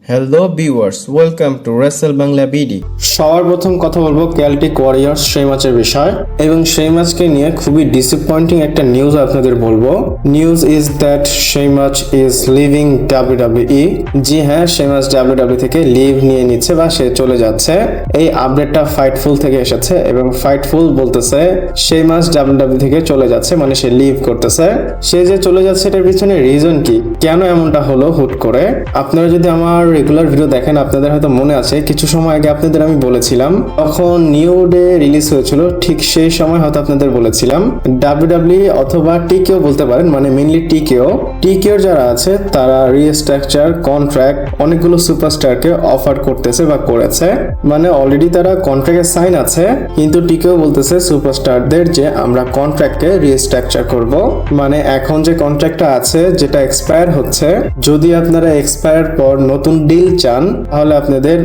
Hello viewers, welcome to Wrestle Bangla BD. সবার প্রথম কথা বলবো কেল্টিক ওয়ারিয়র্স সেই ম্যাচের বিষয় এবং সেই ম্যাচকে নিয়ে খুবই ডিসঅ্যাপয়েন্টিং একটা নিউজ আপনাদের বলবো। নিউজ ইজ দ্যাট সেই ম্যাচ ইজ লিভিং ডাব্লিউডাব্লিউই। জি হ্যাঁ, সেই ম্যাচ ডাব্লিউডাব্লিউ থেকে লিভ নিয়ে নিচ্ছে বা সে চলে যাচ্ছে। এই আপডেটটা ফাইটফুল থেকে এসেছে এবং ফাইটফুল বলতেছে সেই ম্যাচ ডাব্লিউডাব্লিউ থেকে চলে যাচ্ছে, মানে সে লিভ করতেছে। সে যে চলে যাচ্ছে এটার পিছনে রিজন কি, কেন এমনটা হলো হুট করে? আপনারা যদি আমার রেগুলার ভিডিও দেখেন আপনাদের হয়তো মনে আছে কিছু সময় আগে আপনাদের আমি বলেছিলাম, তখন নিউ ডে রিলিজ হয়েছিল, ঠিক সেই সময় হয়তো আপনাদের বলেছিলাম ডাব্লিউডাব্লিউ অথবা টিকেও বলতে পারেন, মানে মেইনলি টিকেও যারা আছে তারা রিস্ট্রাকচার কন্ট্রাক্ট অনেকগুলো সুপারস্টারকে অফার করতেছে বা করেছে, মানে অলরেডি তারা কন্ট্রাক্টে সাইন আছে, কিন্তু টিকেও বলতেছে সুপারস্টারদের যে আমরা কন্ট্রাক্টকে রিস্ট্রাকচার করব, মানে এখন যে কন্ট্রাক্টটা আছে যেটা এক্সপায়ার হচ্ছে, যদি আপনারা এক্সপায়ার পর নতুন ডিল চান তাহলে আপনাদের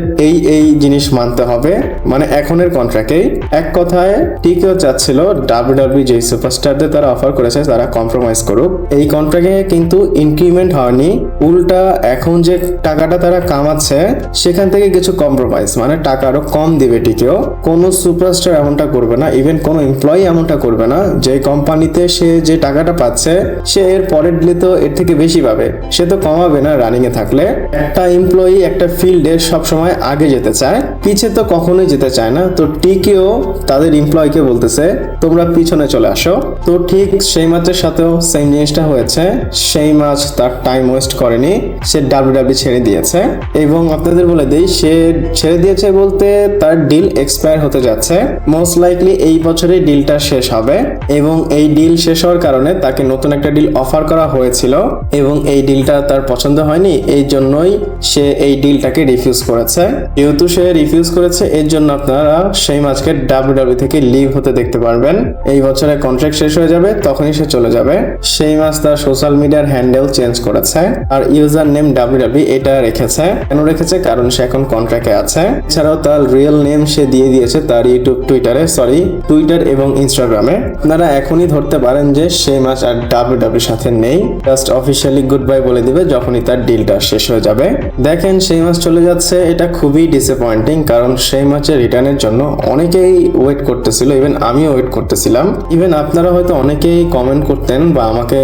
এই জিনিস মানতে হবে, মানে এখনের কন্ট্রাক্টেই। এক কথায় টিকেও চাচ্ছিল ডাব্লিউডাব্লিউ যে সুপারস্টারদের তারা অফার করেছে তারা কম্প্রোমাইজ করুক। এই কন্ট্রাক্টে কিন্তু ইনক্রিমেন্ট হয়নি, উল্টা এখন যে টাকাটা তারা কামাচ্ছে সেখান থেকে কিছু কম্প্রোমাইজ, মানে টাকা আরো কম দিবে টিকেও। কোনো সুপারস্টার এমনটা করবে না, ইভেন কোনো এমপ্লয়ি এমনটা করবে না। যে কোম্পানিতে সে যে টাকাটা পাচ্ছে সে এর পরের দিলে তো এর থেকে বেশি পাবে, সে তো কমাবে না রানিং এ থাকলে। একটা এমপ্লয়ি একটা ফিল্ডে সবসময় আগে যেতে চায়, পিছে তো কখনোই যেতে চায় না। তো টিকেও তাদের এমপ্লয়িকে বলতেছে তোমরা পিছনে চলে আসো। তো ঠিক সেই ম্যাচের সাথেও সেম জিনিসটা হয়েছে, সেই ম্যাচ তার টাইম ওয়েস্ট করেনি, সে ডাব্লিউডাব্লিউ ছেড়ে দিয়েছে। এবং আপনাদের বলে দেই সে ছেড়ে দিয়েছে বলতে তার ডিল এক্সপায়ার হতে যাচ্ছে, মোস্ট লাইকলি এই বছরেই ডিলটা শেষ হবে। এবং এই ডিল শেষ হওয়ার কারণে তাকে নতুন একটা ডিল অফার করা হয়েছিল এবং এই ডিলটা তার পছন্দ হয়নি, এই জন্যই সে এই ডিলটাকে রিফিউজ করেছে। যেহেতু সে রিফিউজ করেছে এর জন্য আপনারা সেই ম্যাচকে ডাব্লিউডাব্লিউ থেকে লিভ হতে দেখতে পারবেন। এই বছরের কন্ট্রাক্ট শেষ হয়ে যাবে তখনই সে চলে যাবে। সেই ম্যাচ তার সোশ্যাল মিডিয়ার হ্যান্ডেল চেঞ্জ করেছে আর ইউজার নেম ডাব্লিউডাব্লিউ এটা রেখেছে। কেন রেখেছে? কারণ সে এখন কন্ট্রাক্টে আছে। এছাড়াও তার রিয়েল নেম সে দিয়ে দিয়েছে তার টুইটার এবং ইনস্টাগ্রামে। আপনারা এখনই ধরতে পারেন যে সেই ম্যাচ আর ডাব্লিউডাব্লিউর সাথে নেই, জাস্ট অফিসিয়ালি গুড বাই বলে দিবে যখনই তার ডিলটা শেষ হয়ে যাবে। দেখেন সেই ম্যাচ চলে যাচ্ছে, এটা খুবই ডিসঅ্যাপয়েন্টিং, কারণ সেই ম্যাচের রিটার্নের জন্য অনেকেই ওয়েট করতেছিল, ইভেন আমিও ওয়েট করতেছিলাম। ইভেন আপনারা হয়তো অনেকেই কমেন্ট করতেন বা আমাকে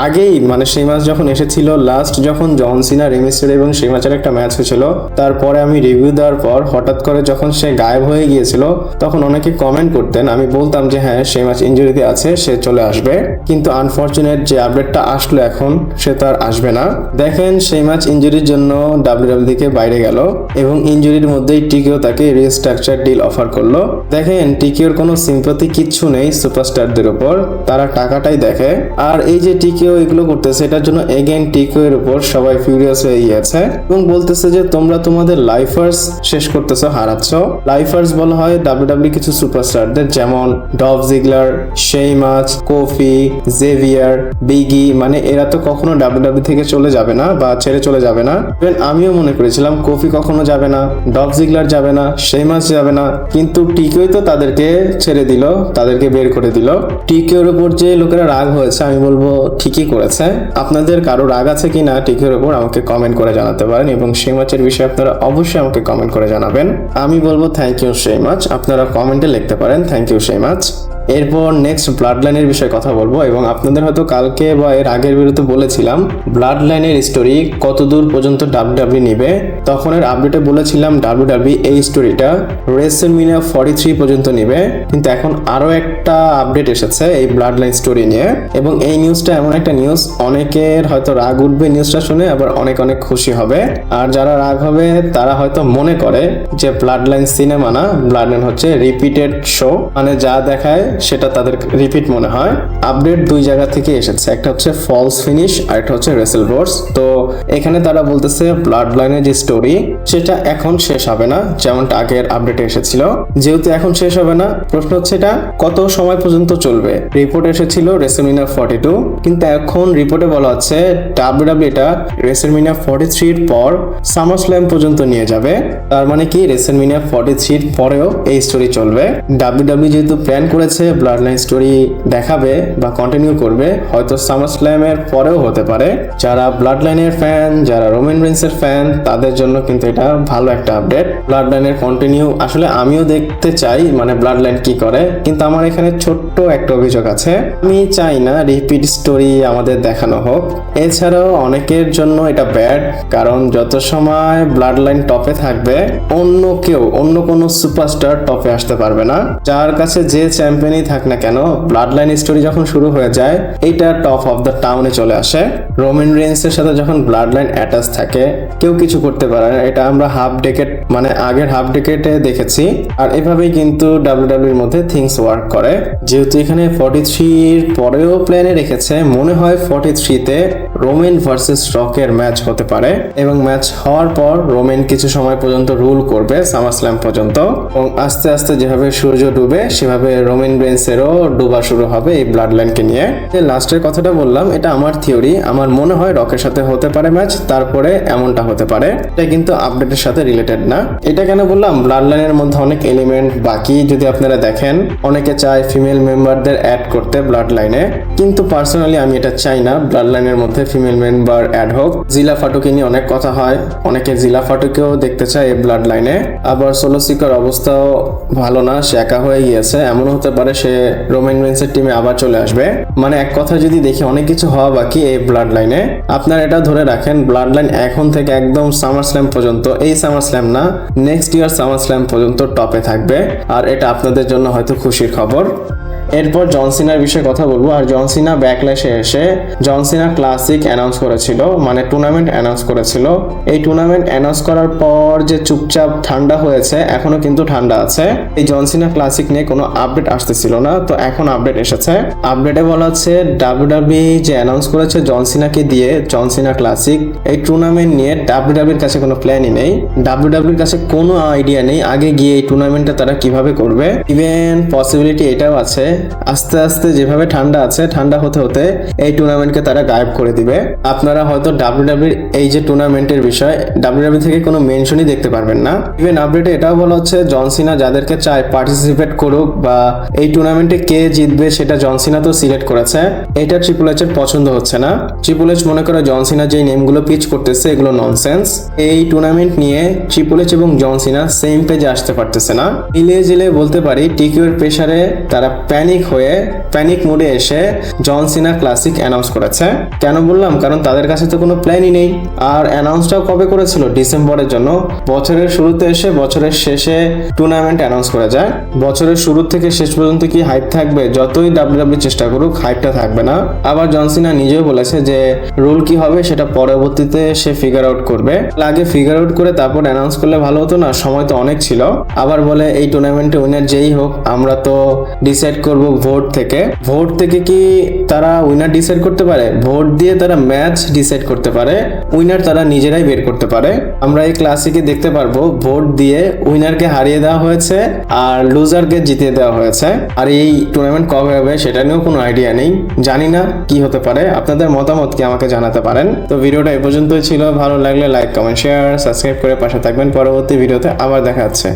আগেই, মানে সেই ম্যাচ যখন এসেছিল লাস্ট, যখন জন সিনা রিমিস্টার এবং সেই ম্যাচের একটা ম্যাচ হয়েছিল, তারপরে আমি রিভিউ দেওয়ার পর হঠাৎ করে যখন সে গায়েব হয়ে গিয়েছিল তখন অনেকে কমেন্ট করতেন, আমি বলতাম যে হ্যাঁ সেই ম্যাচ ইনজুরিতে আছে, সে চলে আসবে। কিন্তু আনফরচুনেট যে আপডেটটা আসলো এখন, সে তো আর আসবে না। দেখেন সেই ম্যাচ ইনজুরির জন্য ডাব্লিউডাব্লিউ থেকে বাইরে গেল এবং ইনজুরির মধ্যেই টিকেও তাকে রিস্ট্রাকচার ডিল অফার করলো। দেখেন টিকেওর কোনো সিম্পাথি কিচ্ছু নেই সুপারস্টারদের উপর, তারা টাকাটাই দেখে। আর এই যে টিকেও এগুলো করতেছে এটার জন্য এগেইন টিকেও এর উপর সবাই ফিউরিয়াস হয়ে গিয়েছে এবং বলতেছে যে তোমরা তোমাদের লাইফার্স শেষ করতেছো, হারাচ্ছ। লাইফার্স বলা হয় ডাব্লিউডাব্লিউ কিছু সুপারস্টারদের, যেমন ডলফ জিগলার, শেইমাচ, কোফি, জেভিয়ার, বিগি, মানে এরা তো কখনো ডাব্লিউডাব্লিউ থেকে চলে যাবে না বা ছেড়ে চলে যাবে না। আমিও মনে করেছিলাম কোফি কখনো যাবে না, ডলফ জিগলার যাবে না, শেইমাচ যাবে না, কিন্তু টিকেও তো তাদেরকে ছেড়ে দিল, তাদেরকে বের করে দিল। টিকেওর উপর যে লোকেরা রাগ হয়েছে আমি বলবো ঠিকই করেছে। আপনাদের কারো রাগ আছে কিনা টিকেওর উপর আমাকে কমেন্ট করে জানাতে পারেন এবং সেই ম্যাচের বিষয়ে আপনারা অবশ্যই আমাকে কমেন্ট করে জানাবেন। আমি বলবো থ্যাংক ইউ সেই মাচ, আপনারা কমেন্টে লিখতে পারেন থ্যাংক ইউ সেই মাচ। এরপর নেক্সট ব্লাড লাইনের বিষয়ে কথা বলবো এবং আপনাদের হয়তো কালকে বা এর আগের ভিডিওতে বলেছিলাম ব্লাড লাইনের স্টোরি কতদূর পর্যন্ত ডাব্লিউডাব্লিউ নিবে। তখন এর আপডেটে বলেছিলাম ডাব্লিউডাব্লিউ এই স্টোরিটা রেসলম্যানিয়া 43 পর্যন্ত নিবে, কিন্তু এখন আরো একটা আপডেট এসেছে এই ব্লাড লাইন স্টোরি নিয়ে এবং এই নিউজটা এমন একটা নিউজ, অনেকের হয়তো রাগ উঠবে নিউজটা শুনে, আবার অনেক খুশি হবে। আর যারা রাগ হবে তারা হয়তো মনে করে যে ব্লাড লাইন সিনেমা না, ব্লাড লাইন হচ্ছে রিপিটেড শো, মানে যা দেখায় সেটা তাদের রিপিট মনে হয়। আপডেট দুই জায়গা থেকে এসেছে, একটা হচ্ছে ফলস ফিনিশ আর একটা হচ্ছে রেসেলভোর্স। তো এখানে তারা বলতেছে ব্লাড লাইনের যে স্টোরি সেটা এখন শেষ হবে না, যেমনটা আগের আপডেটে এসেছিল। যেহেতু এখন শেষ হবে না, প্রশ্ন হচ্ছে এটা কত সময় পর্যন্ত চলবে। রিপোর্ট এসেছিল রেসলম্যানিয়া 42, কিন্তু এখন রিপোর্টে বলা হচ্ছে ডাব্লিউডাব্লিউ এটা রেসলম্যানিয়া 43 এর পর সামারস্ল্যাম পর্যন্ত নিয়ে যাবে। তার মানে কি রেসলম্যানিয়া 43 এর পরেও এই স্টোরি চলবে। ডাব্লিউডাব্লিউ যেহেতু প্ল্যান করেছে কাছে ব্লাড লাইন স্টোরি দেখাবে বা কন্টিনিউ করবে, হয়তো সামারস্ল্যামের পরেও হতে পারে। যারা ব্লাড লাইনের ফ্যান, যারা রোমান রেন্সের ফ্যান, তাদের জন্য কিন্তু এটা ভালো একটা আপডেট। ব্লাড লাইনের কন্টিনিউ আসলে আমিও দেখতে চাই, মানে ব্লাড লাইন কি করে, কিন্তু আমার এখানে ছোট্ট একটা অভিযোগ আছে, আমি চাই না রিপিট স্টোরি আমাদের দেখানো হোক। এছাড়াও অনেকের জন্য এটা ব্যাড, কারণ যত সময় ব্লাড লাইন টপে থাকবে অন্য কোনো সুপারস্টার টপে আসতে পারবে না। যার কাছে যে চ্যাম্পিয়নই থাক না কেন, ব্লাড লাইন স্টোরি যখন শুরু হয়ে যায় এটা টপ অফ দ্য টাউনে চলে আসে। রোমান রেন্সের সাথে যখন ব্লাড লাইন অ্যাটাচ থাকে কেউ কিছু করতে পারে না, এটা আমরা আগের হাফ ডেকেটে দেখেছি। আর এভাবেই কিন্তু ডাব্লিউডাব্লিউর মধ্যে থিংস ওয়ার্ক করে। যেহেতু এখানে 43 পরেও প্ল্যানে রেখেছে, মনে হয় 43-তে রোমান ভার্সেস রকের ম্যাচ হতে পারে এবং ম্যাচ হওয়ার পর রোমান কিছু সময় পর্যন্ত রুল করবে সামারস্ল্যাম পর্যন্ত, এবং আস্তে আস্তে যেভাবে সূর্য ডুবে সেভাবে রোমান রেন্সেরও ডুবা শুরু হবে এই ব্লাড লাইনকে নিয়ে। লাস্টের কথাটা বললাম, এটা আমার থিওরি, আমার মনে হয় রকের সাথে হতে পারে ম্যাচ, তারপরে এমনটা হতে পারে। এটা কিন্তু আপডেটের সাথে রিলেটেড না। এটা কেন বললাম, ব্লাড লাইনের মধ্যে অনেক এলিমেন্ট বাকি। যদি আপনারা দেখেন, অনেকে চায় ফিমেল মেম্বারদের অ্যাড করতে ব্লাড লাইনে, কিন্তু পার্সোনালি আমি এটা চাই না ব্লাড লাইনের মধ্যে ফিমেল মেম্বার অ্যাড হোক। জিলা ফাটুকে নিয়ে অনেক কথা হয়, অনেকে জিলা ফাটুকেও দেখতে চায় এই ব্লাড লাইনে। আবার সোলো সিকার অবস্থাও ভালো না, সে একা হয়ে গিয়েছে, এমন হতে পারে সে রোমান রেন্সের টিমে আবার চলে আসবে। মানে এক কথা যদি দেখি, অনেক কিছু হওয়া বাকি এই ব্লাড লাইনে। আপনারা এটা ধরে রাখেন, ব্লাড লাইন এখন থেকে একদম সামারস্ল্যাম পর্যন্ত, এই সামারস্ল্যাম না, নেক্সট ইয়ার সামারস্ল্যাম পর্যন্ত টপে থাকবে। আর এটা আপনাদের জন্য হয়তো খুশির খবর। এরপর জন সিনার বিষয়ে কথা বলবো। আর জন সিনা ব্যাকল্যাশে এসে জন সিনা ক্লাসিক অ্যানাউন্স করেছিল, মানে টুর্নামেন্ট অ্যানাউন্স করেছিল। এই টুর্নামেন্ট অ্যানাউন্স করার পর যে চুপচাপ ঠান্ডা হয়েছে, এখনো কিন্তু ঠান্ডা আছে। এই জন সিনা ক্লাসিক নিয়ে কোনো আপডেট আসতেছিল না, তো এখন আপডেট এসেছে। আপডেটে বলা হচ্ছে ডাব্লিউডাব্লিউ যে অ্যানাউন্স করেছে জন সিনাকে দিয়ে জন সিনা ক্লাসিক, এই টুর্নামেন্ট নিয়ে ডাব্লিউডাব্লিউর কাছে কোনো প্ল্যানই নেই। ডাব্লিউডাব্লিউর কাছে কোনো আইডিয়া নেই আগে গিয়ে এই টুর্নামেন্টটা তারা কিভাবে করবে। ইভেন পসিবিলিটি এটাও আছে, আস্তে আস্তে যেভাবে ঠান্ডা আছে, ঠান্ডা হতে হতে এই টুর্নামেন্টকে তারা গায়েব করে দিবে। আপনারা হয়তো ডাব্লিউডাব্লিউর এই যে টুর্নামেন্টের বিষয় ডাব্লিউডাব্লিউ থেকে কোনো মেনশনই দেখতে পারবেন না। ইভেন আপডেটে এটাও বলা হচ্ছে জন সিনা যাদেরকে চায় পার্টিসিপেট করুক বা এই টুর্নামেন্টে কে জিতবে সেটা জন সিনা তো সিলেক্ট করেছে। এটা ট্রিপল এইচ এর পছন্দ হচ্ছে না। ট্রিপল এইচ মনে করে জন সিনা যে নেমগুলো পিচ করতেছে এগুলো ননসেন্স। এই টুর্নামেন্ট নিয়ে ট্রিপল এইচ এবং জন সিনা সেম পেজে আসতে পারতেছে না। মিলিয়ে জিলে বলতে পারি টিকিউর প্রেসারে তারা প্যানিক মোডে এসে জন সিনা ক্লাসিক অ্যানাউন্স করেছে। কেন বললাম, কারণ তাদের কাছে তো কোনো প্ল্যানই নেই। আর অ্যানাউন্সটাও কবে করেছিল? ডিসেম্বরের জন্য। বছরের শুরুতে এসে বছরের শেষে টুর্নামেন্ট অ্যানাউন্স করে যায়। বছরের শুরু থেকে শেষ পর্যন্ত কি হাইপ থাকবে? যতই ডাব্লিউডাব্লিউ চেষ্টা করুক, হাইপটা থাকবে না। আবার জন সিনা নিজেও বলেছে যে রুল কি হবে সেটা পরবর্তীতে সে ফিগার আউট করবে। আগে ফিগার আউট করে তারপর অ্যানাউন্স করলে ভালো হতো না? সময় তো অনেক ছিল। আবার বলে এই টুর্নামেন্টে উইনার যেই হোক আমরা তো ডিসাইড করব ভোট থেকে কি তারা উইনার ডিসাইড করতে পারে? ভোট দিয়ে তারা ম্যাচ ডিসাইড করতে পারে, উইনার তারা নিজেরাই বের করতে পারে। আমরা এই ক্লাসিকে দেখতে পারবো ভোট দিয়ে উইনারকে হারিয়ে দেওয়া হয়েছে আর লুজারকে জিতিয়ে দেওয়া হয়েছে। আর এই টুর্নামেন্ট কবে হবে সেটা নিয়েও কোনো আইডিয়া নেই, জানি না কি হতে পারে। আপনাদের মতামত কি আমাকে জানাতে পারেন। তো ভিডিওটা এই পর্যন্তই ছিল। ভালো লাগলে লাইক, কমেন্ট, শেয়ার, সাবস্ক্রাইব করে পাশে থাকবেন। পরবর্তী ভিডিওতে আবার দেখা হচ্ছে।